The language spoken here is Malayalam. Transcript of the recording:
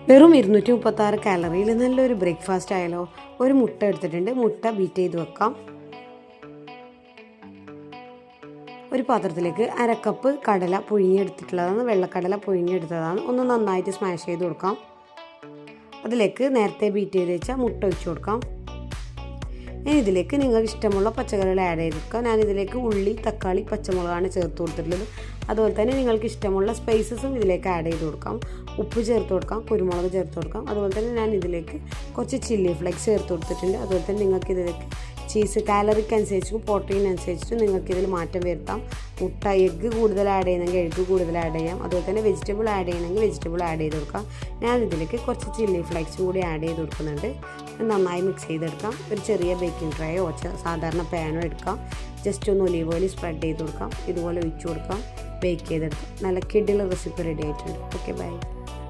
വെറും 236 കാലറിയിൽ നല്ലൊരു ബ്രേക്ക്ഫാസ്റ്റ് ആയാലോ. ഒരു മുട്ട എടുത്തിട്ടുണ്ട്, മുട്ട ബീറ്റ് ചെയ്ത് വെക്കാം. ഒരു പാത്രത്തിലേക്ക് 1/2 കപ്പ് കടല പുഴുങ്ങിയെടുത്തിട്ടുള്ളതാണ്, വെള്ളക്കടല പുഴുങ്ങിയെടുത്തതാണ്. ഒന്ന് നന്നായിട്ട് സ്മാഷ് ചെയ്ത് കൊടുക്കാം. അതിലേക്ക് നേരത്തെ ബീറ്റ് ചെയ്ത് വെച്ചാൽ മുട്ട ഒഴിച്ച് കൊടുക്കാം. ഇനി ഇതിലേക്ക് നിങ്ങൾക്ക് ഇഷ്ടമുള്ള പച്ചക്കറികൾ ആഡ് ചെയ്ത് കൊടുക്കാം. ഞാനിതിലേക്ക് ഉള്ളി, തക്കാളി, പച്ചമുളകാണ് ചേർത്ത് കൊടുത്തിട്ടുള്ളത്. അതുപോലെ തന്നെ നിങ്ങൾക്ക് ഇഷ്ടമുള്ള സ്പൈസസും ഇതിലേക്ക് ആഡ് ചെയ്ത് കൊടുക്കാം. ഉപ്പ് ചേർത്ത് കൊടുക്കാം, കുരുമുളക് ചേർത്ത് കൊടുക്കാം. അതുപോലെ തന്നെ ഞാൻ ഇതിലേക്ക് കുറച്ച് ചില്ലി ഫ്ലേക്സ് ചേർത്ത് കൊടുത്തിട്ടുണ്ട്. അതുപോലെ തന്നെ നിങ്ങൾക്ക് ഇതിലേക്ക് ചീസ് കാലറിക്ക് അനുസരിച്ചും പ്രോട്ടീൻ അനുസരിച്ചിട്ടും നിങ്ങൾക്ക് ഇതിൽ മാറ്റം വരുത്താം. മുട്ട എഗ്ഗ് കൂടുതൽ ആഡ് ചെയ്യുന്നെങ്കിൽ എഗ്ഗ് കൂടുതൽ ആഡ് ചെയ്യാം. അതുപോലെ തന്നെ വെജിറ്റബിൾ ആഡ് ചെയ്യണമെങ്കിൽ വെജിറ്റബിൾ ആഡ് ചെയ്ത് കൊടുക്കാം. ഞാൻ ഇതിലേക്ക് കുറച്ച് ചില്ലി ഫ്ലേക്സും കൂടി ആഡ് ചെയ്ത് കൊടുക്കുന്നുണ്ട്. നന്നായി മിക്സ് ചെയ്തെടുക്കാം. ഒരു ചെറിയ ബേക്കിംഗ് ട്രേയോ സാധാരണ പാനോ എടുക്കാം. ജസ്റ്റ് ഒന്ന് ഒലീവ് ഓയിൽ സ്പ്രെഡ് ചെയ്ത് കൊടുക്കാം. ഇതുപോലെ ഒഴിച്ചു കൊടുക്കാം. ബേക്ക് ചെയ്തെടുക്കാം. നല്ല കിഡിലെ റെസിപ്പി റെഡി ആയിട്ടുണ്ട്. Okay, by.